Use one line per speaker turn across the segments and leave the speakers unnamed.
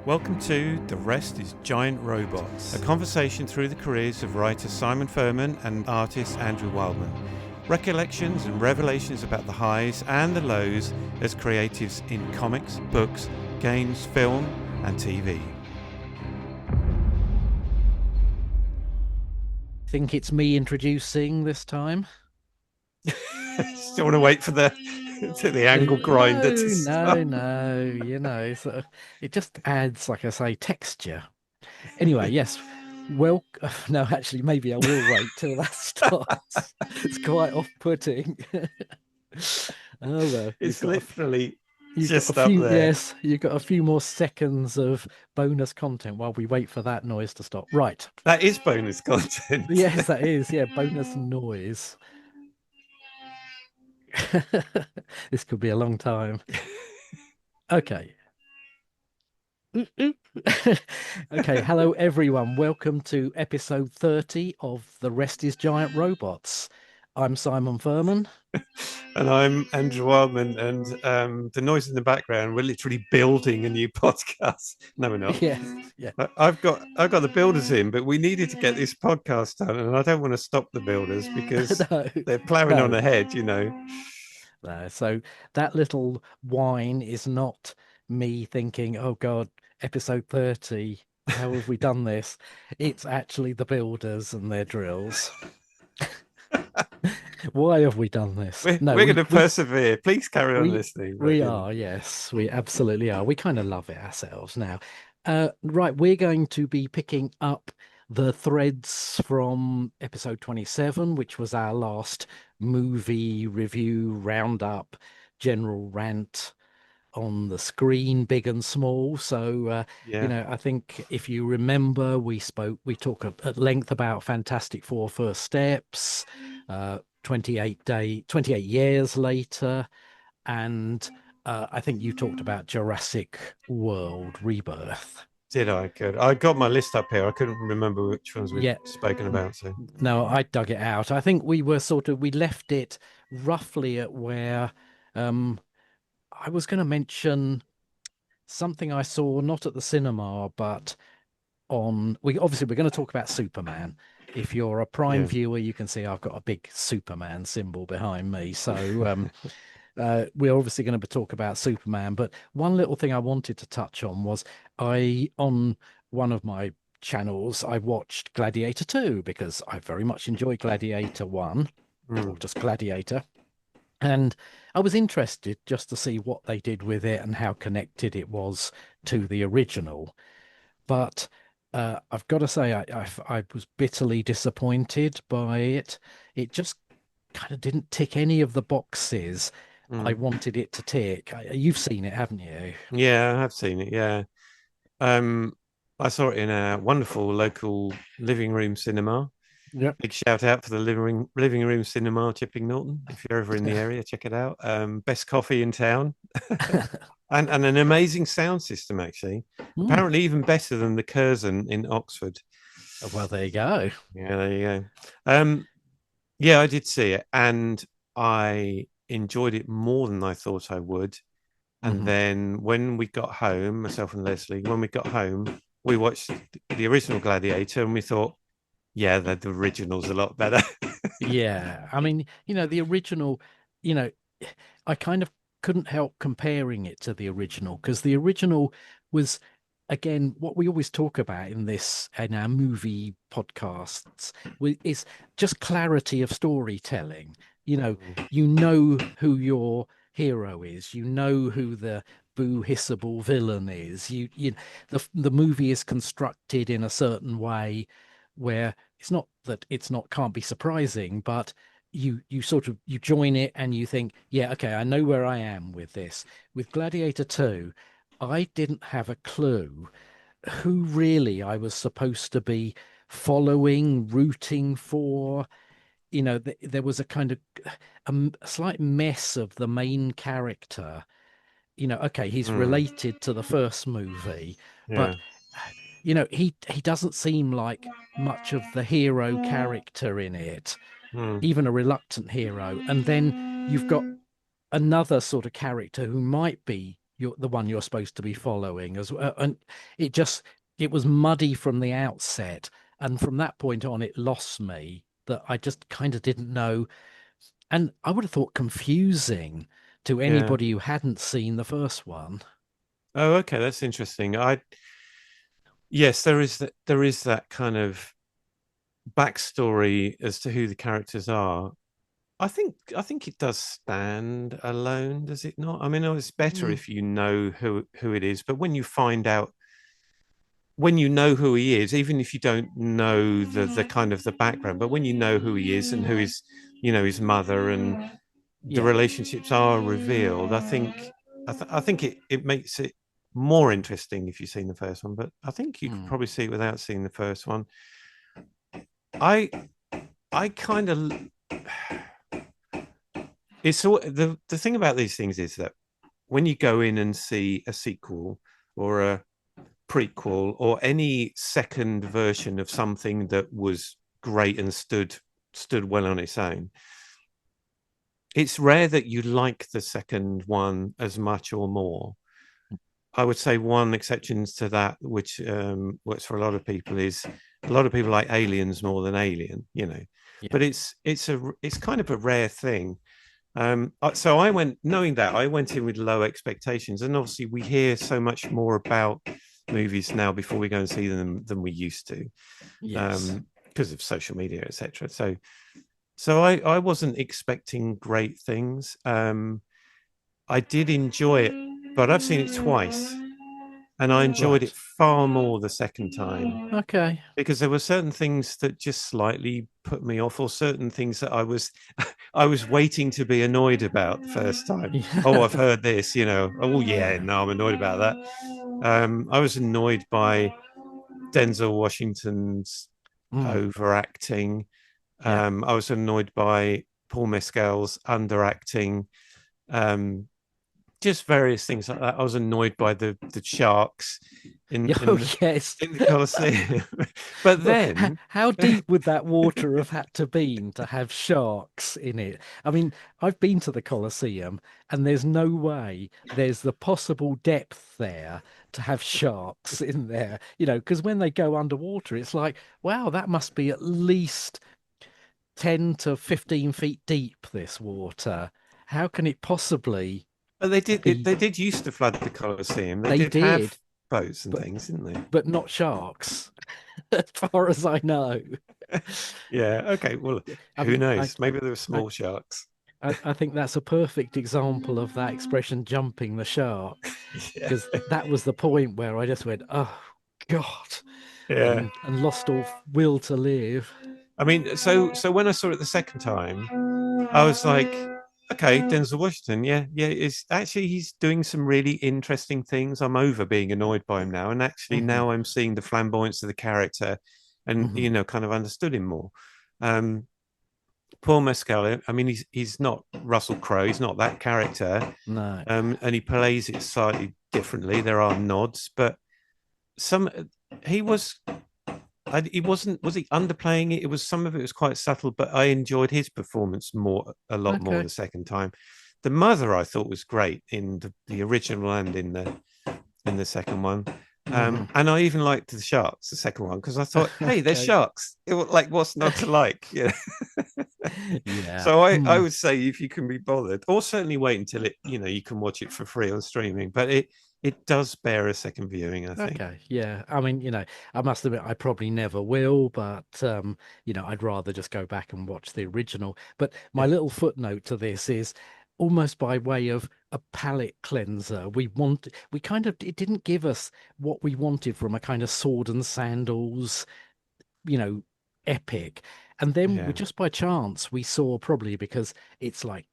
Welcome to The Rest is Giant Robots, a conversation through the careers of writer Simon Furman and artist Andrew Wildman. Recollections and revelations about the highs and the lows as creatives in comics, books, games, film and TV.
Think it's me introducing this time?
Still want to wait for the angle grinder to start.
No, so it just adds, like I say, texture. Anyway, yes. Well, no, actually, maybe I will wait till that starts. It's quite off-putting. Oh well,
It's literally
you've
just
got a few,
up there.
yes, you've got a few more seconds of bonus content while we wait for that noise to stop. Right.
That is bonus content.
Yes, that is. Yeah, bonus noise. This could be a long time. Okay. Okay, hello everyone. Welcome to episode 30 of The Rest is Giant Robots. I'm Simon Furman.
And I'm Andrew Wildman, and the noise in the background, we're literally building a new podcast. No, we're not.
Yeah.
I've got the builders in, but we needed to get this podcast done, and I don't want to stop the builders because they're ploughing on ahead, you know.
So that little whine is not me thinking, oh God, episode 30, how have we done this? It's actually the builders and their drills. Why have we done this?
We're going to persevere. Please carry on listening.
We are, yes, we absolutely are. We kind of love it ourselves now. Right, we're going to be picking up the threads from episode 27, which was our last movie review roundup, general rant on the screen, big and small. So, I think if you remember, we talked at length about Fantastic Four First Steps, 28 years later. And I think you talked about Jurassic World Rebirth.
Did I? Good. I got my list up here. I couldn't remember which ones we've spoken about. So
no, I dug it out. I think we left it roughly at where I was going to mention something I saw not at the cinema, but we're going to talk about Superman. If you're a Prime viewer, you can see I've got a big Superman symbol behind me. So we're obviously going to talk about Superman. But one little thing I wanted to touch on was on one of my channels, I watched Gladiator 2 because I very much enjoyed Gladiator 1, or just Gladiator. And I was interested just to see what they did with it and how connected it was to the original. But I've got to say, I was bitterly disappointed by it. It just kind of didn't tick any of the boxes I wanted it to tick. You've seen it, haven't you?
Yeah, I have seen it. Yeah. I saw it in a wonderful local living room cinema.
Yeah.
Big shout out for the living room cinema, Chipping Norton. If you're ever in the area, check it out. Best coffee in town, and an amazing sound system. Actually, apparently even better than the Curzon in Oxford.
Well, there you go.
Yeah, there you go. Yeah, I did see it, and I enjoyed it more than I thought I would. And then when we got home, myself and Leslie, we watched the original Gladiator, and we thought, yeah, the original's a lot better.
Yeah. I mean, the original, I kind of couldn't help comparing it to the original because the original was, again, what we always talk about in our movie podcasts is just clarity of storytelling. You know who your hero is, you know who the boo-hissable villain is. The movie is constructed in a certain way where it's not that can't be surprising, but you join it and you think, yeah, okay, I know where I am with this. With Gladiator 2, I didn't have a clue who really I was supposed to be following, rooting for. There was a kind of a slight mess of the main character. Okay, he's related to the first movie, but he doesn't seem like much of the hero character in it, even a reluctant hero. And then you've got another sort of character who might be the one you're supposed to be following as well. And it just it was muddy from the outset, and from that point on, it lost me. That I just kind of didn't know, and I would have thought confusing to
Yeah.
anybody who hadn't seen the first one.
Oh, okay, that's interesting. I Yes, there is that kind of backstory as to who the characters are. I think it does stand alone, does it not? I mean, it's better
Mm,
if you know who it is, but when you find out, when you know who he is, even if you don't know the kind of the background, but when you know who he is and who is, his mother, and the
yeah.
relationships are revealed, I think it makes it more interesting if you've seen the first one. But I think you could
Mm,
probably see it without seeing the first one. I I kind of it's all the thing about these things is that when you go in and see a sequel or a prequel or any second version of something that was great and stood well on its own, it's rare that you like the second one as much or more. I would say one exception to that, which works for a lot of people, is a lot of people like Aliens more than Alien,
yeah.
but it's kind of a rare thing. So I went knowing that I went in with low expectations, and obviously we hear so much more about movies now before we go and see them than we used to,
Yes.
because of social media, etc. So I wasn't expecting great things. I did enjoy it, but I've seen it twice, and I enjoyed it
Right.
far more the second time
Okay.
because there were certain things that just slightly put me off, or certain things that I was waiting to be annoyed about the first time. Oh, I've
Yeah.
heard this, Oh yeah,
Yeah.
no, I'm annoyed about that. I was annoyed by Denzel Washington's
Mm,
overacting.
yeah.
I was annoyed by Paul Mescal's underacting. Um, just various things like that. I was annoyed by the sharks in
Oh,
in
yes.
in the Colosseum, but
Well,
then
how deep would that water have had to been to have sharks in it? I mean, I've been to the Colosseum, and there's no way there's the possible depth there to have sharks in there, because when they go underwater, it's like, wow, that must be at least 10 to 15 feet deep, this water. How can it possibly
but
be?
they did used to flood the Colosseum. They
They
did have
did,
boats and
but
things, didn't they?
not sharks, as far as I know.
Yeah. Okay. Well,
I
who
mean, I,
knows? Maybe there were
I,
small sharks.
I think that's a perfect example of that expression, jumping the shark,
Yeah.
because that was the point where I just went, oh God,
Yeah.
and lost all will to live.
I mean, so when I saw it the second time, I was like, okay, Denzel Washington, yeah, yeah, is actually he's doing some really interesting things. I'm over being annoyed by him now, and actually
Hmm.
now I'm seeing the flamboyance of the character, and
Hmm.
kind of understood him more. Um, Paul Mescal, I mean, he's not Russell Crowe, he's not that character,
No.
and he plays it slightly differently. There are nods, but some he was he wasn't, was he underplaying it? It was, some of it was quite subtle, but I enjoyed his performance a lot more
Okay.
the second time. The mother I thought was great in the original and in the second one.
Hmm.
And I even liked the sharks, the second one, because I thought, hey, they're
Okay.
sharks. Like, what's not to like? Yeah.
Yeah.
So I
Hmm.
would say if you can be bothered, or certainly wait until it, you can watch it for free on streaming. But it does bear a second viewing, I think.
Okay, yeah. I mean, I must admit I probably never will, but I'd rather just go back and watch the original. But my
Yeah.
little footnote to this is almost by way of a palate cleanser. We kind of, it didn't give us what we wanted from a kind of sword and sandals, you know, epic. And then we
Yeah.
just by chance we saw, probably because it's like,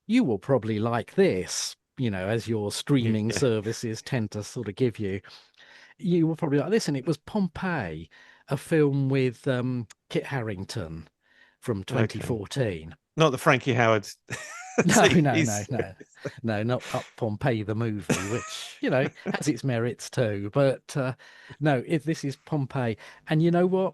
you will probably like this, as your streaming
Yeah.
services tend to sort of give you. You were probably like this, and it was Pompeii, a film with Kit Harington from
Okay.
2014.
Not the Frankie Howard
No, no, no,
series.
no, no, not Up Pompeii the movie, which has its merits too. But no, this is Pompeii, and you know what?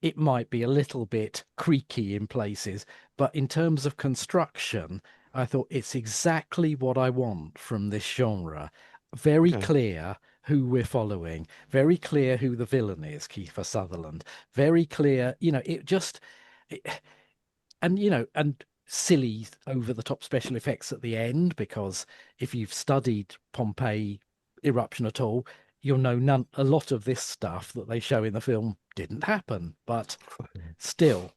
It might be a little bit creaky in places, but in terms of construction, I thought it's exactly what I want from this genre. very
Okay.
clear who we're following, very clear who the villain is, Kiefer Sutherland, very clear, it just, it, and silly over the top special effects at the end, because if you've studied Pompeii eruption at all, you'll know a lot of this stuff that they show in the film didn't happen, but still.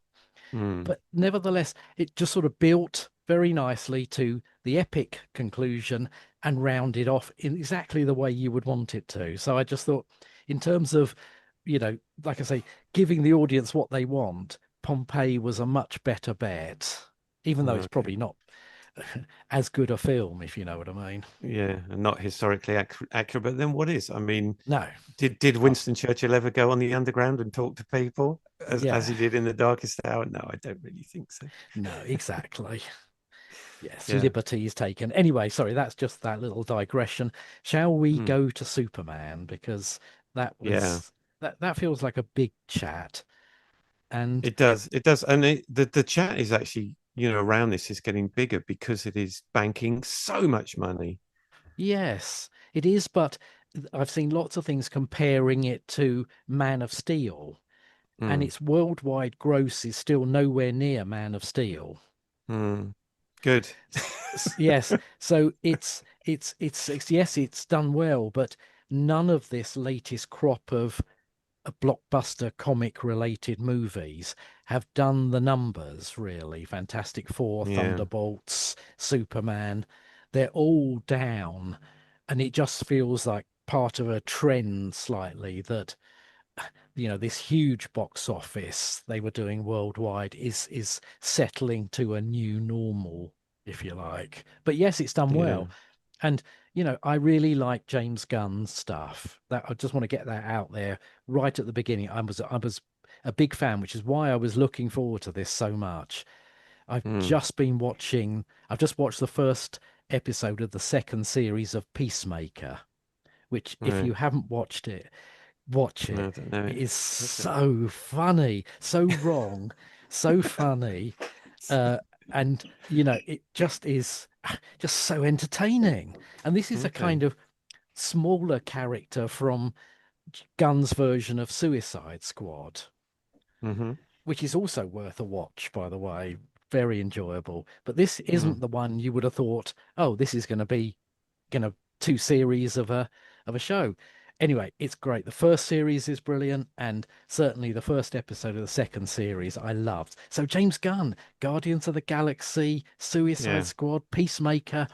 Mm,
But nevertheless, it just sort of built very nicely to the epic conclusion and rounded off in exactly the way you would want it to. So I just thought, in terms of, like I say, giving the audience what they want, Pompeii was a much better bet, even though it's
okay.
probably not as good a film, if you know what I mean.
Yeah, and not historically accurate. But then what is? I mean,
No.
did
Oh,
Winston Churchill ever go on the underground and talk to people as
yeah.
he did in the Darkest Hour? No, I don't really think so.
No, exactly. Yes,
Yeah,
liberties taken. Anyway, sorry, that's just that little digression. Shall we
mm,
go to Superman? Because that
yeah.
was that feels like a big chat. And
It does. It does. And the chat is actually, around this is getting bigger because it is banking so much money.
yes, it is, but I've seen lots of things comparing it to Man of Steel, and
Mm,
its worldwide gross is still nowhere near Man of Steel.
mm. Good.
Yes, so it's yes, it's done well, but none of this latest crop of blockbuster comic related movies have done the numbers really. Fantastic Four,
Yeah,
Thunderbolts, Superman, they're all down, and it just feels like part of a trend slightly that this huge box office they were doing worldwide is settling to a new normal, if you like. But yes, it's done
yeah.
well. And I really like James Gunn's stuff. That I just want to get that out there right at the beginning. I was a big fan, which is why I was looking forward to this so much.
Mm,
I've just watched the first episode of the second series of Peacemaker, which if
right.
you haven't watched it, watch
No, I
it.
don't know
It
it.
is
Okay.
so funny, so wrong, so funny. Uh, and it just is just so entertaining. And this is a
Okay.
kind of smaller character from Gunn's version of Suicide Squad,
Mm-hmm.
which is also worth a watch, by the way. Very enjoyable. But this
Mm,
isn't the one you would have thought, oh, this is going to be, two series of a show. Anyway, it's great. The first series is brilliant, and certainly the first episode of the second series I loved. So James Gunn, Guardians of the Galaxy, Suicide
yeah.
Squad, Peacemaker.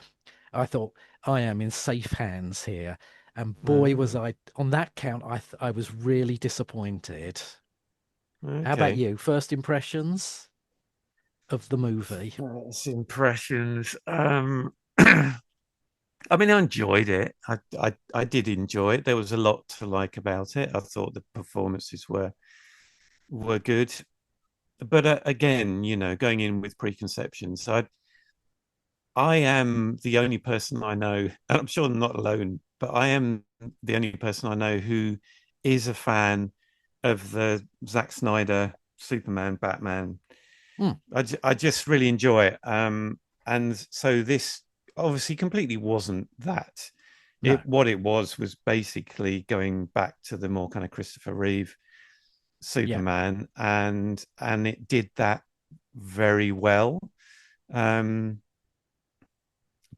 I thought I am in safe hands here. And boy, was
Ah,
I on that count, I was really disappointed. How about
okay.
you? First impressions of the movie?
First impressions. I mean, I enjoyed it. I did enjoy it. There was a lot to like about it. I thought the performances were good, but again, going in with preconceptions, I am the only person I know, and I'm sure I'm not alone, but I am the only person I know who is a fan of the Zack Snyder Superman Batman.
Hmm,
I just really enjoy it. And so this obviously completely wasn't that.
no,
What it was basically going back to the more kind of Christopher Reeve
yeah,
Superman, and it did that very well. Um,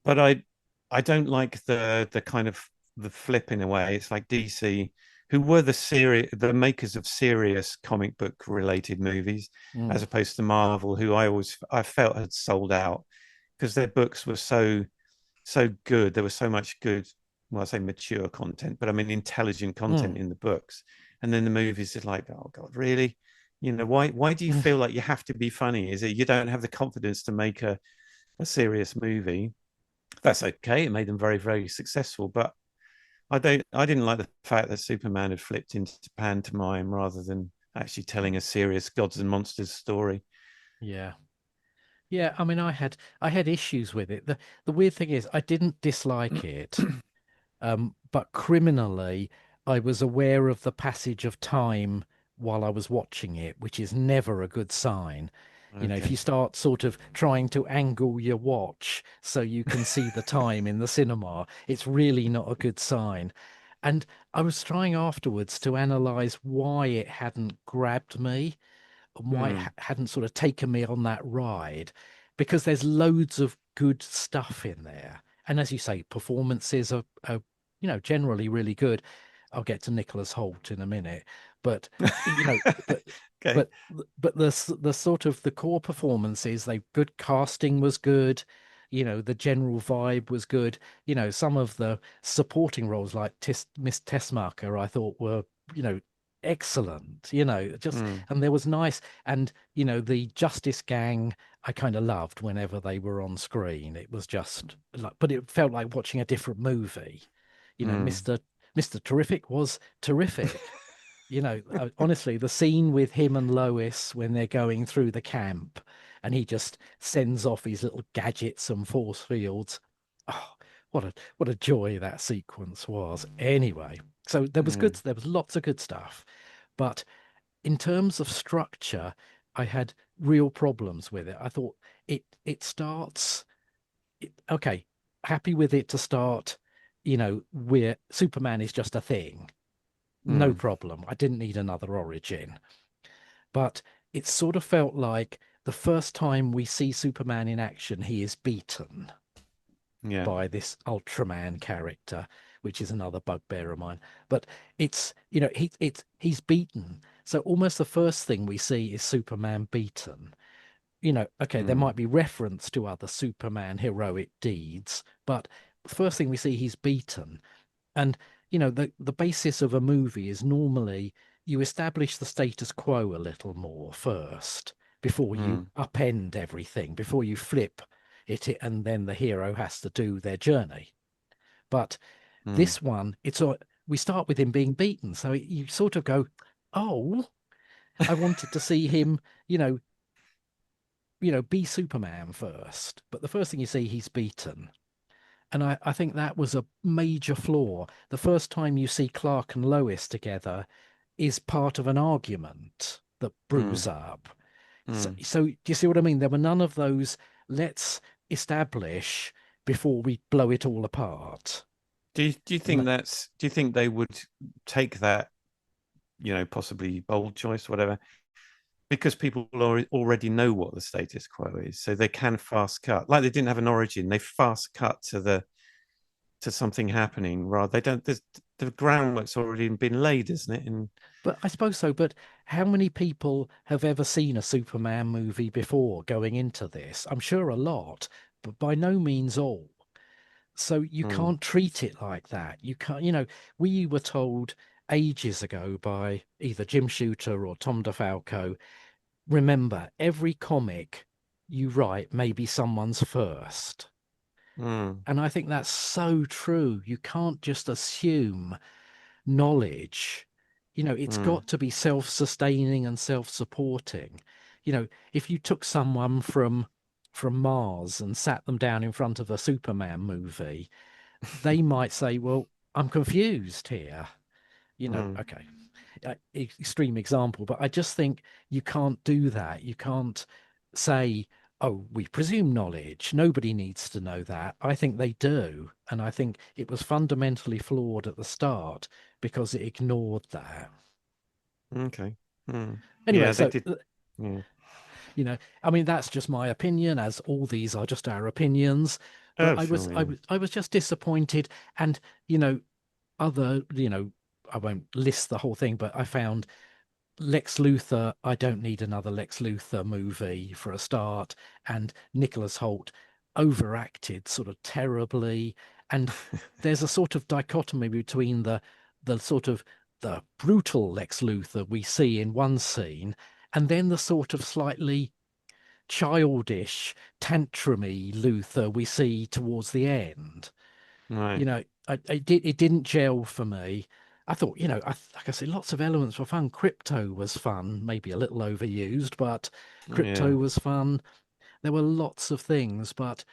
but I don't like the kind of the flip in a way. It's like DC, who were the makers of serious comic book related movies,
mm,
as opposed to Marvel, who I felt had sold out because their books were so good. There was so much good, well, I say mature content, but I mean intelligent content
mm,
in the books. And then the movies is like, oh God, really? Why do you
mm.
feel like you have to be funny? Is it you don't have the confidence to make a serious movie? That's okay. It made them very, very successful. But I didn't like the fact that Superman had flipped into pantomime rather than actually telling a serious gods and monsters story.
Yeah. Yeah, I mean, I had issues with it. The weird thing is, I didn't dislike it, but criminally, I was aware of the passage of time while I was watching it, which is never a good sign. If you
Okay.
start sort of trying to angle your watch so you can see the time in the cinema, it's really not a good sign. And I was trying afterwards to analyze why it hadn't grabbed me and why it
Mm.
hadn't sort of taken me on that ride, because there's loads of good stuff in there. And as you say, performances are generally really good. I'll get to Nicholas Hoult in a minute, but you know, but
Okay.
but but the sort of the core performances, they good casting was good. The general vibe was good. Some of the supporting roles like Miss Tessmacher, I thought were, you know, excellent. Just
Mm.
and there was nice, and the Justice Gang I kind of loved whenever they were on screen. It was just like, but it felt like watching a different movie.
Mm.
Mr. Terrific was terrific. Honestly, the scene with him and Lois when they're going through the camp and he just sends off his little gadgets and force fields. Oh, what a joy that sequence was. Anyway, so
Yeah.
there was lots of good stuff. But in terms of structure, I had real problems with it. I thought it starts okay, happy with it to start, where Superman is just a thing. No
Mm.
problem. I didn't need another origin. But it sort of felt like the first time we see Superman in action, he is beaten
Yeah.
by this Ultraman character, which is another bugbear of mine. But it's, he's beaten. So almost the first thing we see is Superman beaten. Okay, there
Mm.
might be reference to other Superman heroic deeds, but the first thing we see, he's beaten. And the basis of a movie is normally you establish the status quo a little more first before you
Mm.
upend everything, before you flip and then the hero has to do their journey. But
Mm.
this one, we start with him being beaten, so you sort of go, "Oh, I wanted to see him, you know, be Superman first." But the first thing you see, he's beaten. And I think that was a major flaw. The first time you see Clark and Lois together is part of an argument that brews
Mm.
up. So,
Mm.
so do you see what I mean? There were none of those, let's establish before we blow it all apart.
Do you
And
think do you think they would take that, possibly bold choice, whatever, because people already know what the status quo is, so they can fast cut. Like they didn't have an origin, they fast cut to something happening. Rather, they don't. The groundwork's already been laid, isn't it? And
but I suppose so. But how many people have ever seen a Superman movie before going into this? I'm sure a lot, but by no means all. So you
mm,
can't treat it like that. You can't, we were told ages ago by either Jim Shooter or Tom DeFalco, remember, every comic you write may be someone's first.
mm,
And I think that's so true. You can't just assume knowledge. It's
mm,
got to be self-sustaining and self-supporting. If you took someone from Mars and sat them down in front of a Superman movie, they might say, "Well, I'm confused here."
mm,
Okay, extreme example, but I just think you can't do that. You can't say, "Oh, we presume knowledge. Nobody needs to know that." I think they do. And I think it was fundamentally flawed at the start because it ignored that.
okay,
Anyway,
yeah, they
so,
did. Yeah.
I mean, that's just my opinion, as all these are just our opinions. But
Oh, sure, yeah.
I was just disappointed. And, you know, other, I won't list the whole thing, but I found Lex Luthor, I don't need another Lex Luthor movie for a start. And Nicholas Hoult overacted sort of terribly. And there's a sort of dichotomy between the sort of the brutal Lex Luthor we see in one scene, and then the sort of slightly childish, tantrumy Luthor we see towards the end.
Right.
It didn't gel for me. I thought, like I said, lots of elements were fun. Crypto was fun, maybe a little overused, but
Yeah.
Crypto was fun. There were lots of things, but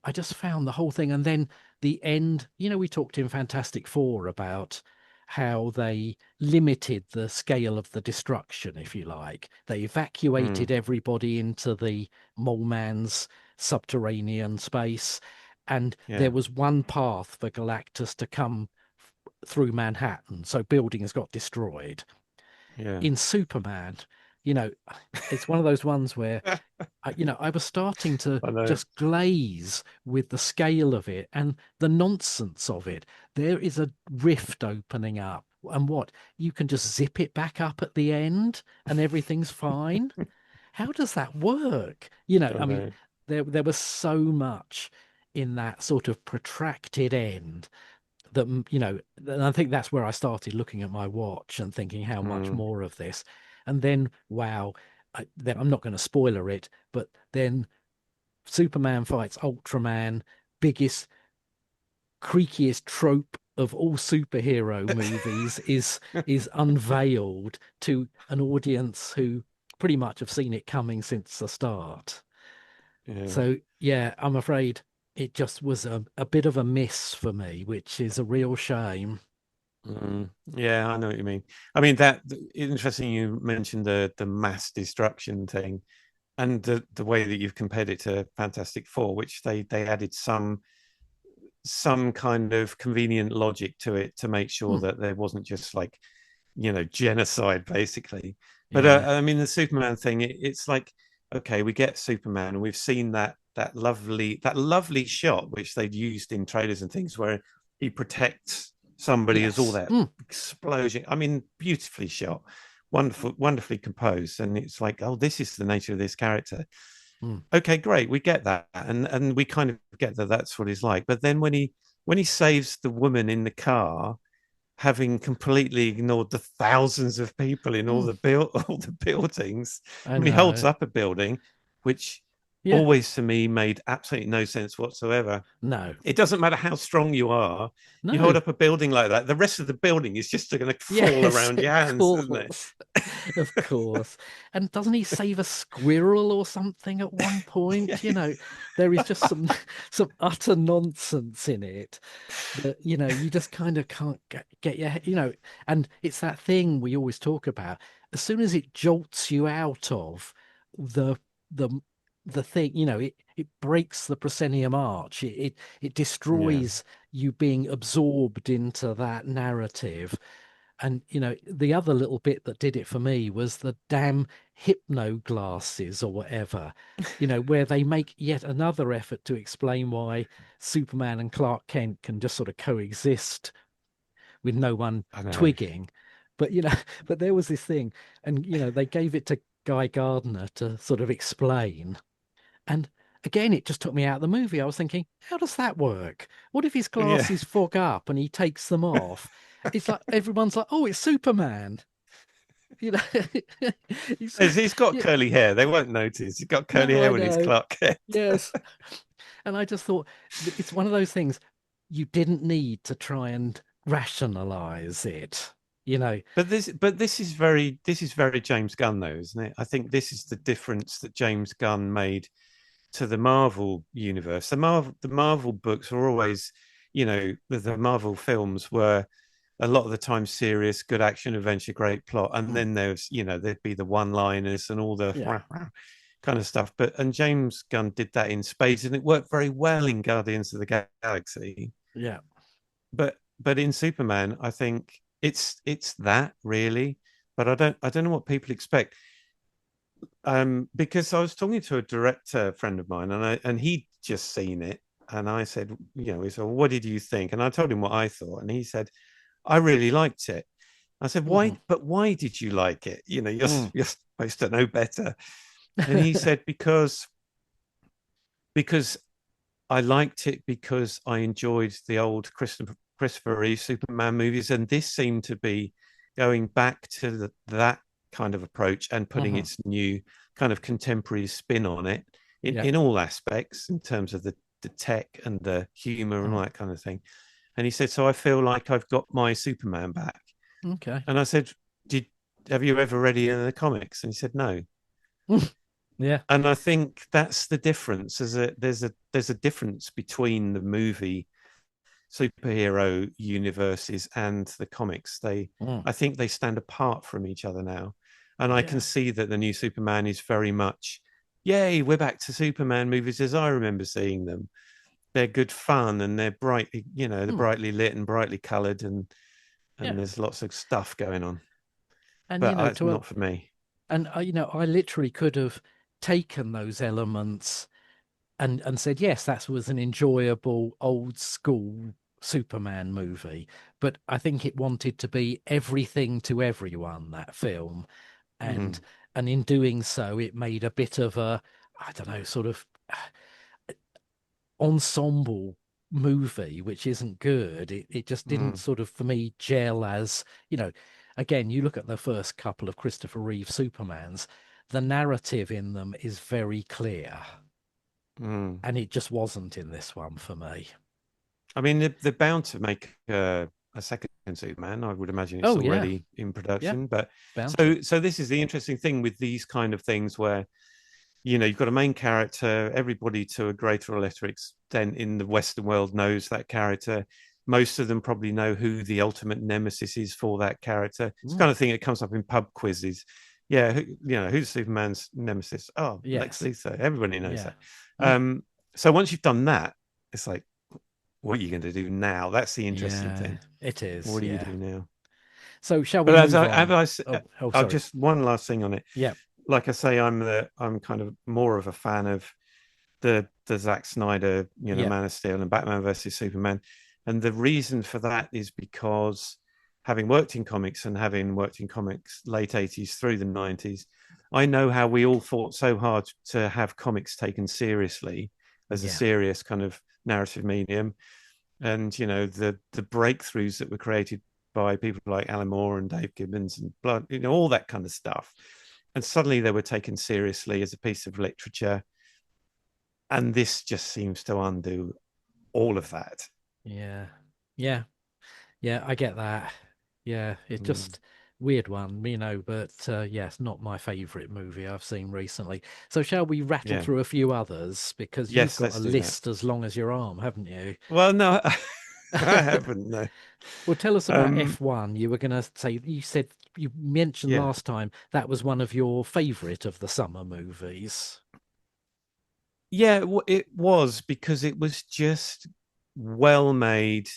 I just found the whole thing. And then the end, we talked in Fantastic Four about how they limited the scale of the destruction, if you like. They evacuated
Mm,
everybody into the Mole Man's subterranean space, and there
yeah,
was one path for Galactus to come through Manhattan, so buildings got destroyed.
yeah.
In Superman, you know, it's one of those ones where I was starting to
I know.
just glaze with the scale of it and the nonsense of it. There is a rift opening up, and what? You can just zip it back up at the end and everything's fine. How does that work?
I
I mean,
know.
there was so much in that sort of protracted end that, and I think that's where I started looking at my watch and thinking how much
Mm,
more of this. And then, wow, then I'm not going to spoiler it, but then Superman fights Ultraman, biggest, creakiest trope of all superhero movies is unveiled to an audience who pretty much have seen it coming since the start.
yeah.
So yeah, I'm afraid it just was a bit of a miss for me, which is a real shame.
Yeah, I know what you mean. I mean that interesting you mentioned the mass destruction thing and the way that you've compared it to Fantastic Four, which they added some kind of convenient logic to it to make sure
Hmm.
that there wasn't just like, genocide basically. But
Yeah.
I mean the Superman thing, it's like, okay, we get Superman and we've seen that lovely shot which they'd used in trailers and things where he protects somebody as all
Yes.
that
Hmm.
explosion. I mean, beautifully shot, wonderfully composed, and it's like, oh, this is the nature of this character.
Hmm.
Okay, great, we get that, and we kind of get that that's what he's like. But then when he saves the woman in the car, having completely ignored the thousands of people in all
Hmm.
the all the buildings.
I
I mean, he holds
know.
up a building, which
Yeah.
always to me made absolutely no sense whatsoever.
No.
It doesn't matter how strong you are, you hold
No.
up a building like that, the rest of the building is just going to fall
Yes,
around your
of
hands, isn't it?
course. Of course. And doesn't he save a squirrel or something at one point?
Yes.
There is just some utter nonsense in it that, you just kind of can't get your head, and it's that thing we always talk about. As soon as it jolts you out of the the the thing, it breaks the proscenium arch. It
Yeah,
destroys you being absorbed into that narrative. And the other little bit that did it for me was the damn hypno glasses or whatever, where they make yet another effort to explain why Superman and Clark Kent can just sort of coexist with no one
I know.
twigging. But but there was this thing, and they gave it to Guy Gardner to sort of explain. And again, it just took me out of the movie. I was thinking, how does that work? What if his
Yeah.
glasses fog up and he takes them off? It's like everyone's like, oh, it's Superman. You know, he's,
He's got
yeah,
curly hair. They won't notice. He's got curly
no,
hair
I
when he's
know.
Clark Kent.
Yes. And I just thought it's one of those things you didn't need to try and rationalize it. You know,
But this is very James Gunn, though, isn't it? I think this is the difference that James Gunn made to the Marvel universe. The Marvel books were always, the Marvel films were a lot of the time serious, good action, adventure, great plot, and
mm,
then there'd be the one-liners and all the
yeah,
kind of stuff. And James Gunn did that in spades, and it worked very well in Guardians of the Galaxy.
yeah.
But in Superman, I think it's that really. But I don't know what people expect. Because I was talking to a director friend of mine, and he'd just seen it, and I said, he said, well, what did you think? And I told him what I thought, and he said, I really liked it. I said,
Mhm,
why? But why did you like it? You're
mm.
you're supposed to know better. And he said, because I liked it because I enjoyed the old Christopher Reeve Superman movies, and this seemed to be going back to that kind of approach and putting
Mhm.
its new kind of contemporary spin on it in,
Yeah.
in all aspects in terms of the tech and the humor and all
Mm.
that kind of thing. And he said, so I feel like I've got my Superman back.
Okay.
And I said, did have you ever read any of the comics? And he said, no.
Yeah.
And I think that's the difference. There's a difference between the movie superhero universes and the comics.
Mm.
I think they stand apart from each other now. And I can
Yeah.
see that the new Superman is very much, yay, we're back to Superman movies as I remember seeing them. They're good fun and they're they're
Mm.
brightly lit and brightly coloured, and
Yeah.
there's lots of stuff going on.
And
But it's
to a,
not for me.
and I literally could have taken those elements and said, yes, that was an enjoyable old school Superman movie. But I think it wanted to be everything to everyone, that film. And
Mm,
in doing so, it made a bit of a, I don't know, sort of ensemble movie, which isn't good. It just didn't
mm,
sort of, for me, gel as, again, you look at the first couple of Christopher Reeve Supermans, the narrative in them is very clear.
mm.
And it just wasn't in this one for me.
I mean, they're bound to make a second Superman. I would imagine it's
Oh yeah,
already in
yeah,
production. But
bound to.
so this is the interesting thing with these kind of things where you've got a main character. Everybody to a greater or lesser extent in the Western world knows that character. Most of them probably know who the ultimate nemesis is for that character. It's the
Mm,
kind of thing that comes up in pub quizzes. Yeah, who's Superman's nemesis? Oh, Lex
yes,
Luthor. Everybody knows
yeah.
that.
Mm,
So once you've done that, it's like, what are you going to do now? That's the interesting
yeah,
thing.
it is.
What do you
Yeah.
do now?
So shall
But
we
as
move
I
on?
have,
Oh, oh,
I'll
sorry.
just one last thing on it.
Yeah,
Like I say, I'm kind of more of a fan of the Zack Snyder,
yeah,
Man of Steel and Batman versus Superman, and the reason for that is because having worked in comics and having worked in comics late 80s through the 90s, I know how we all fought so hard to have comics taken seriously as a
yeah,
serious kind of narrative medium, and the breakthroughs that were created by people like Alan Moore and Dave Gibbons and blood, all that kind of stuff, and suddenly they were taken seriously as a piece of literature, and this just seems to undo all of that.
yeah, yeah, yeah. I get that. Yeah, it's
Mm,
just weird one, but yes, not my favorite movie I've seen recently. So shall we rattle
yeah,
through a few others because you've
yes,
got a
let's do that.
list as long as your arm, haven't you?
Well, no, I haven't. No.
Well, tell us about
um
F1. You were going to say, you said you mentioned
yeah,
last time that was one of your favorite of the summer movies.
yeah, it was because it was just well made,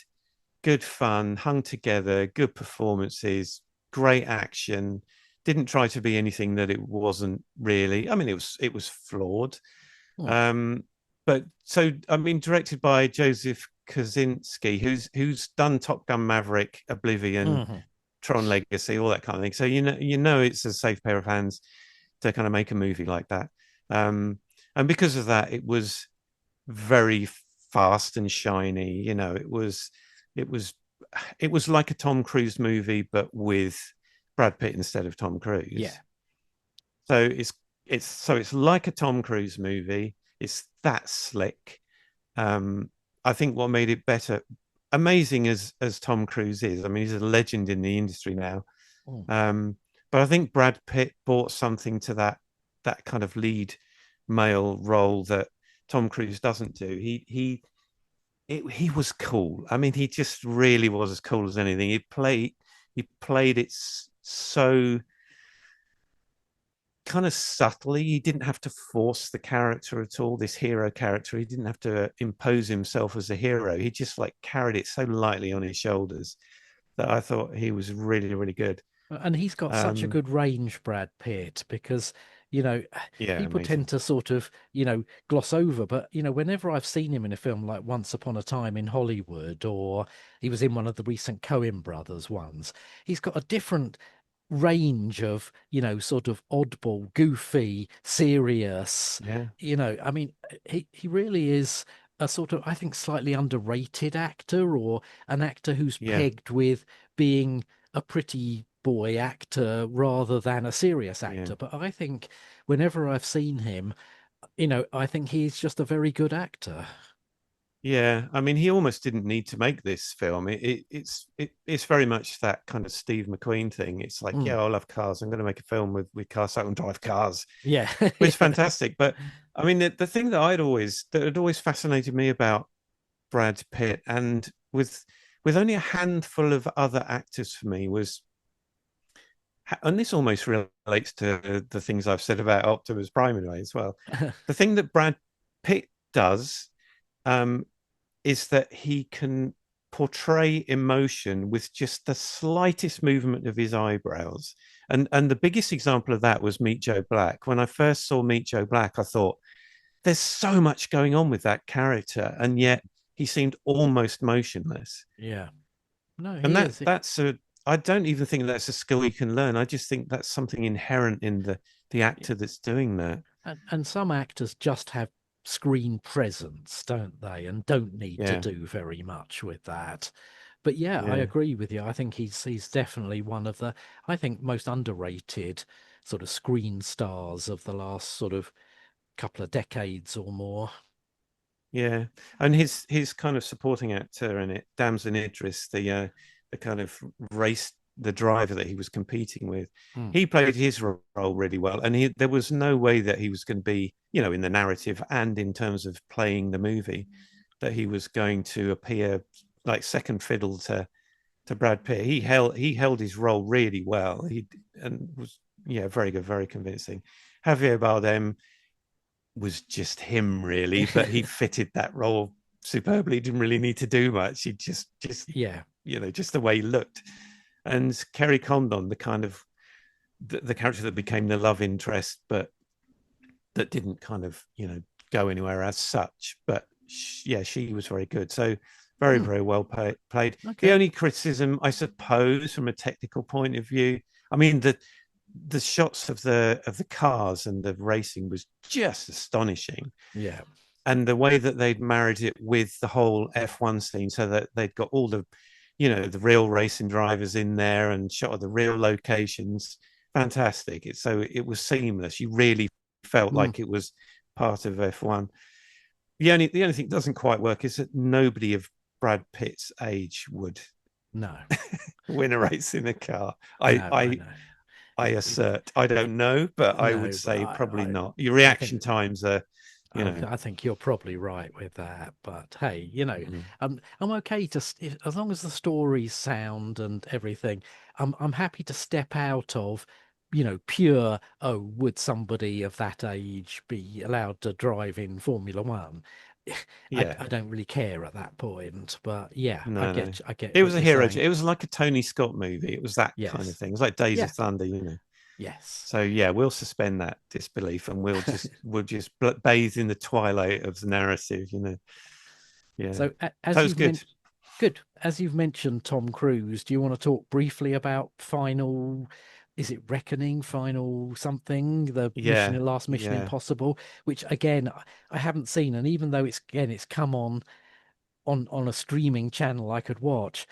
good fun, hung together, good performances, great action. Didn't try to be anything that it wasn't really. I mean, it was flawed.
Hmm.
Um, but so I mean, directed by Joseph Kosinski, who's done Top Gun Maverick, Oblivion,
Mhm.
Tron Legacy, all that kind of thing. So you know it's a safe pair of hands to kind of make a movie like that. Um, and because of that, it was very fast and shiny. It was it was like a Tom Cruise movie, but with Brad Pitt instead of Tom
Yeah.
Cruise. So it's like a Tom Cruise movie. It's that slick. Um, I think what made it better, amazing as Tom Cruise is. I mean, he's a legend in the industry now.
Hmm.
Um, but I think Brad Pitt brought something to that kind of lead male role that Tom Cruise doesn't do. He was cool. I mean, he just really was as cool as anything. He played it so kind of subtly. He didn't have to force the character at all, this hero character. He didn't have to impose himself as a hero. He just like carried it so lightly on his shoulders that I thought he was really, really good.
And he's got such a
Um,
good range, Brad Pitt, because, you know,
yeah,
people tend
amazing.
to sort of, gloss over. But, whenever I've seen him in a film like Once Upon a Time in Hollywood, or he was in one of the recent Coen brothers ones, he's got a different range of, sort of oddball, goofy, serious,
Yeah,
I mean, he really is a sort of, I think, slightly underrated actor, or an actor who's
yeah,
pegged with being a pretty boy actor rather than a serious
yeah.
actor. But I think whenever I've seen him, I think he's just a very good actor.
Yeah, I mean, he almost didn't need to make this film. It's very much that kind of Steve McQueen thing. It's like,
Mm,
yeah, I love cars. I'm going to make a film with cars so I can drive cars,
yeah,
which is
yeah.
fantastic. But I mean, the thing that had always fascinated me about Brad Pitt and with only a handful of other actors for me was, and this almost relates to the things I've said about Optimus Prime in a way as well. The thing that Brad Pitt does, um, is that he can portray emotion with just the slightest movement of his eyebrows. And the biggest example of that was Meet Joe Black. When I first saw Meet Joe Black, I thought, there's so much going on with that character, and yet he seemed almost motionless.
Yeah. No,
And
he is.
that's a, I don't even think that's a skill you can learn. I just think that's something inherent in the actor that's doing that.
And some actors just have screen presence, don't they? And don't need to
Yeah,
do very much with that. But yeah, I
yeah.
agree with you. I think he's definitely one of the, I think, most underrated sort of screen stars of the last sort of couple of decades or more.
Yeah, and his kind of supporting actor in it, Damson Idris, the kind of race, the driver that he was competing with,
Mm.
he played his role really well, and there was no way that he was going to be, in the narrative and in terms of playing the movie, that he was going to appear like second fiddle to Brad Pitt. He held his role really well. He and was, yeah, very good, very convincing. Javier Bardem was just him really, but he fitted that role superbly. He didn't really need to do much. He just
Yeah.
just the way he looked. And Kerry Condon, the kind of the character that became the love interest, but that didn't kind of go anywhere as such. But yeah, she was very good. So very
Mm.
very well played. The
Okay.
only criticism, I suppose, from a technical point of view, I mean the shots of the cars and the racing was just astonishing,
Yeah.
and the way that they'd married it with the whole F1 scene, so that they'd got all the real racing drivers in there and shot at the real locations. Fantastic. So it was seamless. You really felt
Mm.
like it was part of F1. The only thing that doesn't quite work is that nobody of Brad Pitt's age would
No.
win a race in a car. I
No, I
I
know.
I
It,
assert. I don't know, but I would
no, but
say probably not. Your
I think
reaction times are, you know.
I think you're probably right with that. But hey,
Mm,
I'm okay to as long as the story's sound and everything. I'm happy to step out of, pure. Oh, would somebody of that age be allowed to drive in Formula One?
yeah,
I don't really care at that point. But yeah,
no.
I get
It
what
was a
you're
hero.
saying.
It was like a Tony Scott movie. It was that kind of
Yes.
thing. It was like Days of
Yeah.
Thunder.
Yes.
So yeah, we'll suspend that disbelief and we'll just bathe in the twilight of the narrative. Yeah.
So as
So it's
you've
good.
mentioned, good. As you've mentioned Tom Cruise, do you want to talk briefly about Final, is it Reckoning, Final something, the
Yeah.
Last Mission
Yeah.
Impossible, which again I haven't seen, and even though it's come on a streaming channel I could watch,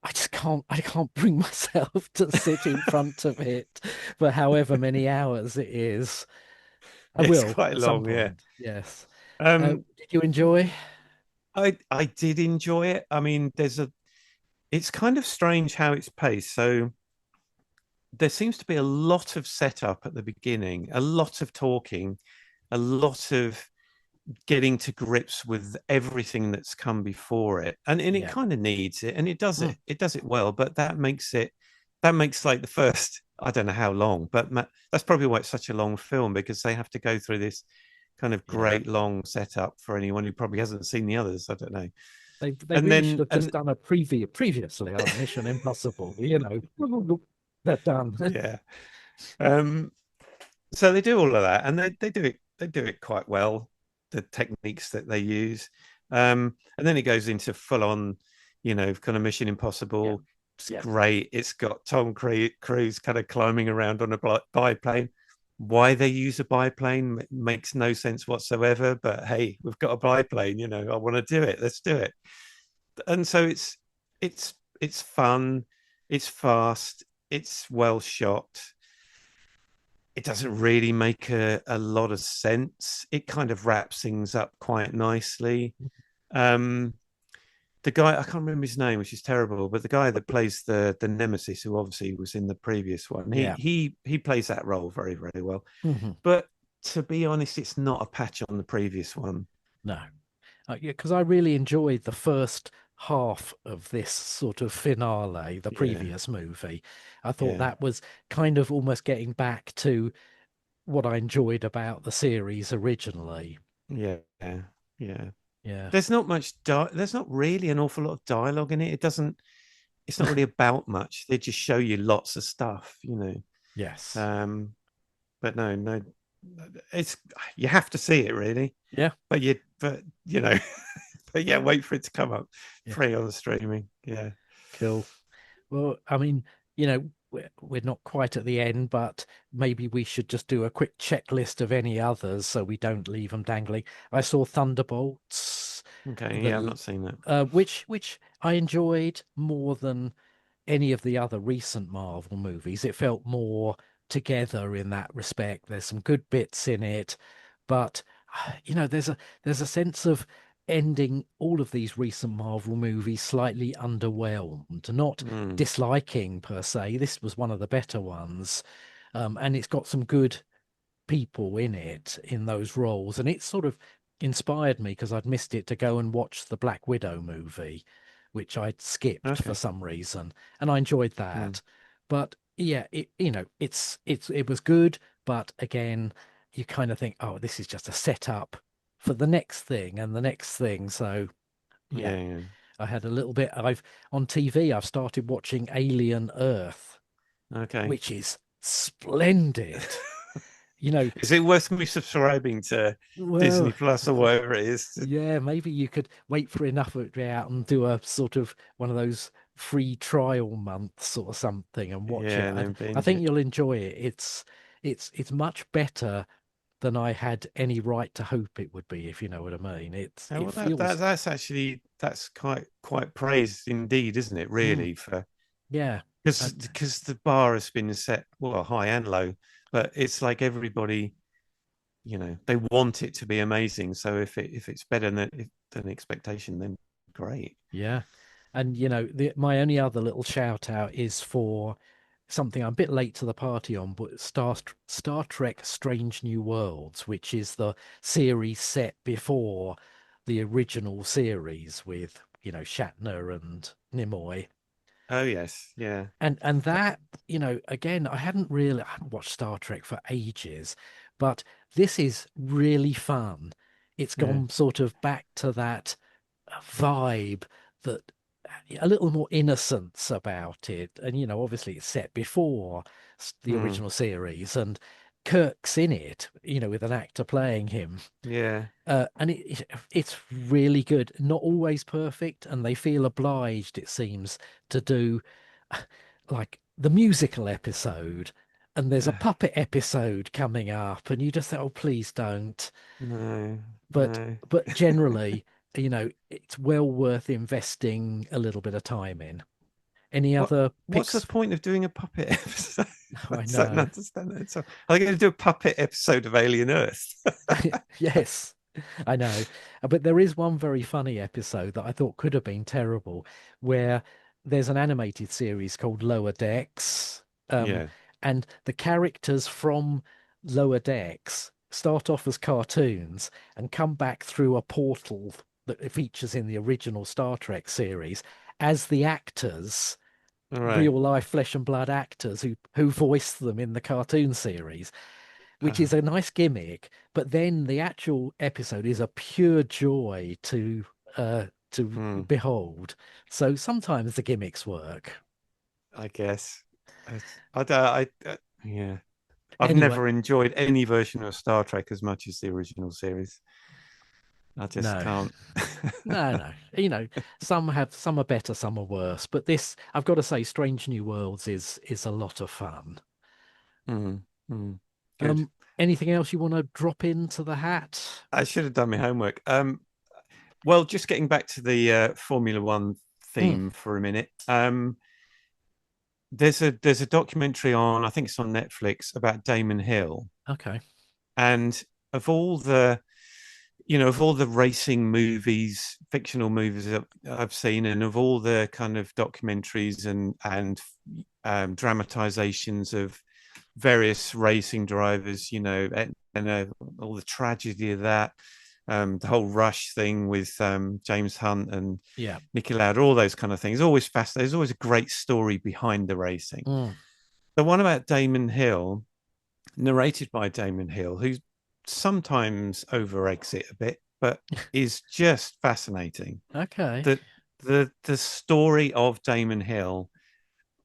I can't bring myself to sit in front of it for however many hours it is. I
It's
will
quite
at some
long, yeah.
point. Yes.
Um,
Did you enjoy?
I did enjoy it. I mean, it's kind of strange how it's paced. So there seems to be a lot of setup at the beginning, a lot of talking, a lot of getting to grips with everything that's come before it, and it
Yeah.
kind of needs it, and it does
Mm.
it well. But that makes like the first, I don't know how long, but that's probably why it's such a long film, because they have to go through this kind of
Yeah.
great long setup for anyone who probably hasn't seen the others. I don't know.
They
And
really should
then
have just
and
done a previously on Mission Impossible, They're done.
yeah. um so they do all of that, and they do it quite well, the techniques that they use. And then it goes into full on, kind of Mission
Yeah.
Impossible. It's
Yeah.
great. It's got Tom Cruise kind of climbing around on a biplane. Why they use a biplane makes no sense whatsoever, but hey, we've got a biplane, I want to do it, let's do it. And so it's fun, it's fast, it's well shot. It doesn't really make a lot of sense. It kind of wraps things up quite nicely. Um, the guy, I can't remember his name, which is terrible, but the guy that plays the nemesis, who obviously was in the previous one, he
Yeah.
he plays that role very very well.
Hmm.
But to be honest, it's not a patch on the previous one.
No. Yeah, because I really enjoyed the first half of this sort of finale, the
Yeah,
previous movie. I thought
yeah,
that was kind of almost getting back to what I enjoyed about the series originally.
yeah, yeah.
Yeah.
There's not there's not really an awful lot of dialogue in it. It's not really about much. They just show you lots of stuff, you know.
Yes.
Um, but no, it's you have to see it really.
Yeah.
But you know, but yeah, wait for it to come up
Yeah.
free on streaming. Yeah.
Cool. Well, I mean, we're not quite at the end, but maybe we should just do a quick checklist of any others so we don't leave them dangling. I saw Thunderbolts,
Okay. Yeah, I've
the
not seen that.
which I enjoyed more than any of the other recent Marvel movies. It felt more together in that respect. There's some good bits in it, but there's a sense of ending all of these recent Marvel movies slightly underwhelmed, not
Mm.
disliking per se. This was one of the better ones. And it's got some good people in it in those roles, and it sort of inspired me because I'd missed it to go and watch the Black Widow movie, which I'd skipped for
Okay.
some reason, and I enjoyed
Mm.
that. But yeah, it was good, but again, you kind of think, oh, this is just a setup for the next thing and the next thing. So yeah,
Yeah, yeah.
I had a little bit. I've on TV, I've started watching Alien Earth,
Okay.
which is splendid. You know,
Is it worth me subscribing to
well,
Disney Plus or whatever it is?
yeah, maybe you could wait for enough of it to be out and do a sort of one of those free trial months or something and watch it.
Yeah, and
I,
then
I
binge
think
it.
you'll enjoy it. It's much better than I had any right to hope it would be, if you know what I mean.
Oh,
It
well,
feels
that's actually that's quite praised indeed, isn't it?
mm,
Really, for
yeah. And
because the bar has been set well high and low, but it's like everybody, you know, they want it to be amazing. So if it's better than expectation, then great.
yeah. And my only other little shout out is for something I'm a bit late to the party on, but Star Trek Strange New Worlds, which is the series set before the original series with, Shatner and Nimoy.
Oh yes, yeah,
And that, again, I hadn't watched Star Trek for ages, but this is really fun. It's
yeah.
gone sort of back to that vibe, that a little more innocence about it. And, obviously it's set before the
Mm,
original series, and Kirk's in it, with an actor playing him.
yeah.
And it's really good. Not always perfect, and they feel obliged, it seems, to do like the musical episode. And there's a puppet episode coming up, and you just think, oh, please don't.
No,
But
no.
but generally, it's well worth investing a little bit of time in. Any other
What's the
picks?
point of doing a puppet episode? I
Oh, I
don't
know.
understand that. So, are they going to do a puppet episode of Alien Earth?
Yes, I know. But there is one very funny episode that I thought could have been terrible, where there's an animated series called Lower Decks,
Yeah.
and the characters from Lower Decks start off as cartoons and come back through a portal that features in the original Star Trek series as the actors,
All right.
real life flesh and blood actors who voiced them in the cartoon series, which
Uh,
is a nice gimmick. But then the actual episode is a pure joy to
hmm,
behold. So sometimes the gimmicks work.
I guess. I don't. Yeah. I've
Anyway,
never enjoyed any version of Star Trek as much as the original series. I just
no,
can't.
no. Some are better, some are worse. But this, I've got to say, Strange New Worlds is a lot of fun.
Mm, mm. Good.
Um, Anything else you want to drop into the hat?
I should have done my homework. Well, just getting back to the Formula One
Mm,
theme for a minute. There's a documentary on, I think it's on Netflix, about Damon Hill,
okay.
and of all the of all the racing movies, fictional movies that I've seen, and of all the kind of documentaries and dramatizations of various racing drivers, and all the tragedy of that. the whole Rush thing with James Hunt and
Yeah.
Nicky Lauda, all those kind of things. Always fascinating. There's always a great story behind the racing.
Mm.
The one about Damon Hill, narrated by Damon Hill, who sometimes overeggs it a bit, but is just fascinating.
Okay.
The story of Damon Hill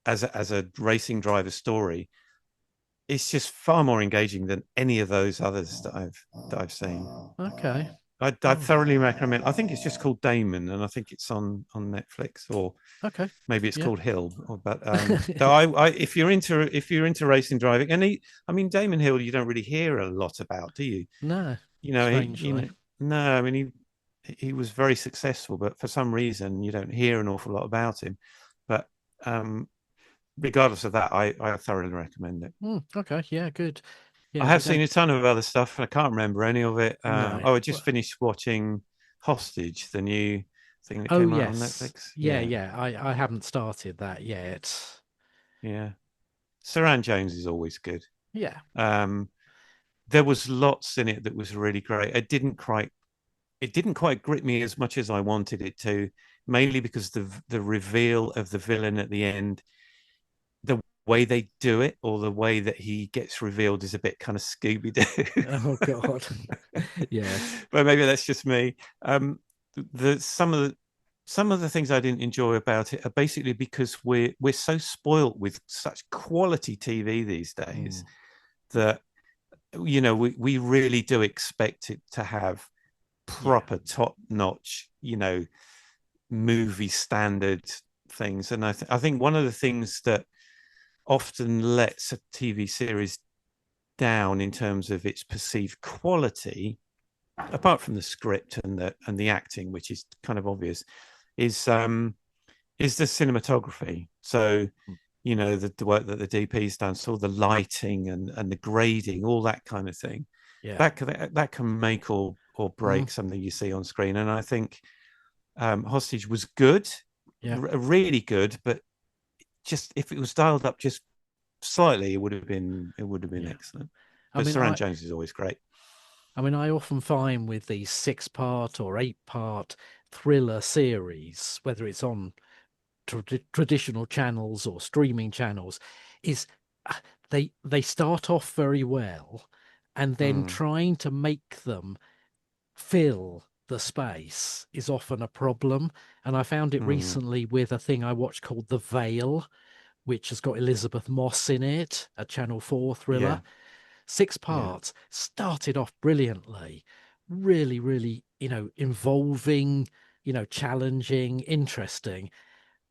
as a racing driver story, it's just far more engaging than any of those others that I've seen.
Okay.
I
Oh,
thoroughly recommend. I think it's just called Damon, and I think it's on Netflix, or
okay.
maybe it's
Yeah.
called Hill. But so if you're into racing driving, and I mean Damon Hill, you don't really hear a lot about, do you?
No,
You know,
strangely.
no. I mean he was very successful, but for some reason you don't hear an awful lot about him. But um, regardless of that, I thoroughly recommend it.
Okay. Yeah, good.
I
Yeah, we
have seen
don't.
a ton of other stuff. I can't remember any of it.
No.
I just finished watching Hostage, the new thing that
Oh,
came out on
yes.
Netflix.
Yeah,
Yeah,
yeah. I haven't started that yet.
yeah. Saran Jones is always good.
Yeah.
Um, there was lots in it that was really great. It didn't quite grip me as much as I wanted it to, mainly because the reveal of the villain at the end, the way they do it, or the way that he gets revealed, is a bit kind of Scooby Doo.
Oh God. Yes.
But maybe that's just me. The some of the things I didn't enjoy about it are basically because we're so spoilt with such quality TV these days
Mm.
that we really do expect it to have
Yeah.
proper top notch movie standard things. And I think one of the things that often lets a TV series down in terms of its perceived quality, apart from the script and the acting, which is kind of obvious, is the cinematography. So, the work that the DP's done, so the lighting and the grading, all that kind of thing,
Yeah.
that can make or
Mm.
break something you see on screen. And I think Hostage was good,
Yeah.
really good, but just if it was dialed up just slightly, it would have been
Yeah.
excellent.
I
But
mean,
Saran
I
Jones is always great.
I mean, I often find with these 6-part or 8-part thriller series, whether it's on traditional channels or streaming channels, is uh, they start off very well, and then
Mm,
trying to make them fill the space is often a problem. And I found it
mm,
recently with a thing I watched called The Veil, which has got Elizabeth Moss in it, a Channel 4 thriller.
yeah,
Six
yeah.
parts, started off brilliantly, really, really, involving, challenging, interesting.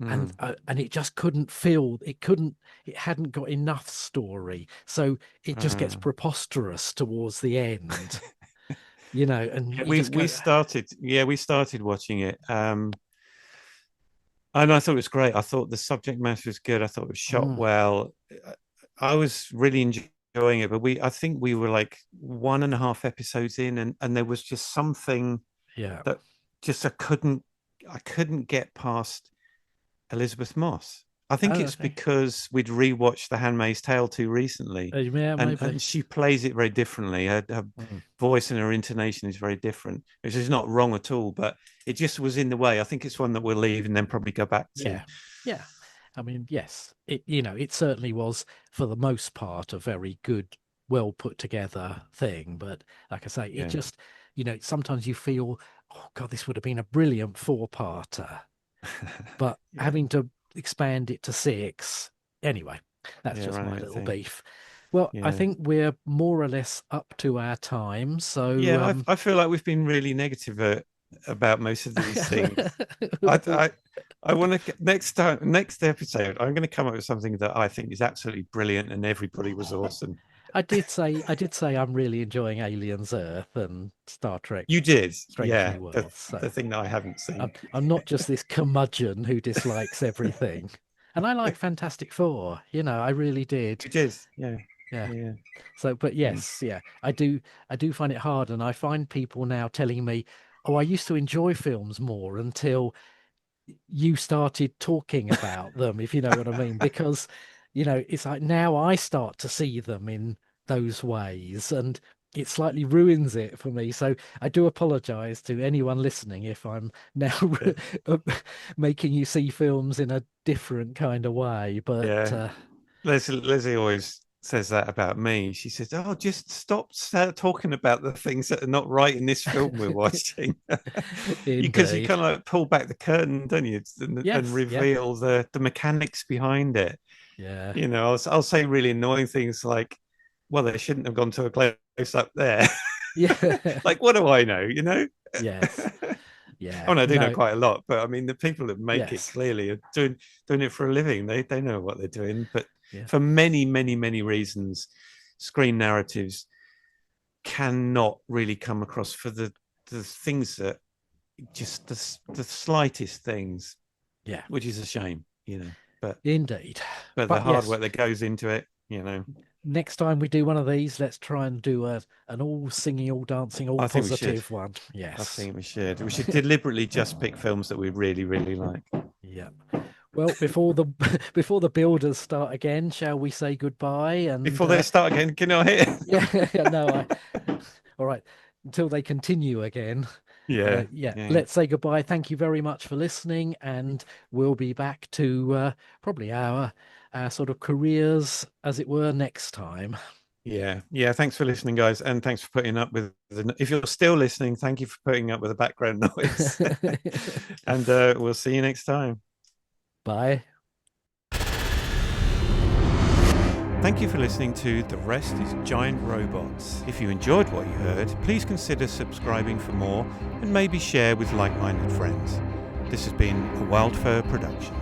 And
Mm,
it just couldn't feel, it hadn't got enough story. So it just gets
uh.
preposterous towards the end, and
Yeah,
you just go,
we started watching it. And I thought it was great. I thought the subject matter was good. I thought it was shot
mm,
well. I was really enjoying it, but I think we were like 1.5 episodes in, and there was just something
yeah.
that just I couldn't get past Elizabeth Moss. I think
Oh,
it's
okay.
because we'd rewatched The Handmaid's Tale too recently,
Yeah, maybe.
and she plays it very differently. Her
Mm.
voice and her intonation is very different, which is not wrong at all, but it just was in the way. I think it's one that we'll leave and then probably go back to.
Yeah. Yeah. I mean, yes, it certainly was for the most part a very good, well put together thing. But like I say, it
Yeah,
just, sometimes you feel, oh God, this would have been a brilliant 4-parter. But
yeah,
having to expand it to 6, anyway, that's
yeah.
just
Running
my
out of
little
thing.
beef. Well, I
Yeah,
think we're more or less up to our time. So,
yeah. I feel like we've been really negative about most of these things. I
well,
I I want to next episode. I'm going to come up with something that I think is absolutely brilliant, and everybody was awesome.
I did say I'm really enjoying Aliens Earth and Star Trek
You did,
Strange
yeah.
New
The
Worlds.
the
So
thing that I haven't
I'm,
seen.
I'm not just this curmudgeon who dislikes everything. And I like Fantastic Four, I really did.
You did, yeah,
Yeah.
yeah.
So, but
Mm.
yes, yeah, I do find it hard, and I find people now telling me, "Oh, I used to enjoy films more until you started talking about them," if you know what I mean, because, it's like now I start to see them in those ways, and it slightly ruins it for me. So I do apologize to anyone listening if I'm now making you see films in a different kind of way. But
Yeah. Leslie always says that about me. She says, "Oh, just stop talking about the things that are not right in this film we're watching," because you
indeed,
kind of like pull back the curtain, don't you, and
yes, yeah,
reveal the mechanics behind it.
yeah,
You know, I'll say really annoying things like, "Well, they shouldn't have gone to a close up there."
yeah,
Like, what do I know? You know.
yes,
Oh
yeah,
no, I do know
no,
quite a lot, but I mean, the people that make it
yes,
clearly are doing it for a living. They know what they're doing, but
yeah,
for many reasons, screen narratives cannot really come across for the things that just the slightest things,
yeah,
which is a shame, you know. But
indeed.
the
But
hard
yes,
work that goes into it, you know.
next time we do one of these, let's try and do an all singing, all dancing, all
I think we should.
positive one.
I
Yes.
think we should. We should deliberately just pick films that we really like.
Yeah. Well, before the before the builders start again, shall we say goodbye? And
Before they start again, can I hear?
yeah, no, all right. Until they continue again.
Yeah,
Yeah,
yeah,
let's say goodbye. Thank you very much for listening, and we'll be back to probably our sort of careers, as it were, next time.
yeah. Thanks for listening, guys, and thanks for putting up with if you're still listening, thank you for putting up with the background noise. And we'll see you next time.
Bye.
Thank you for listening to The Rest is Giant Robots. If you enjoyed what you heard, please consider subscribing for more and maybe share with like-minded friends. This has been a Wildfur production.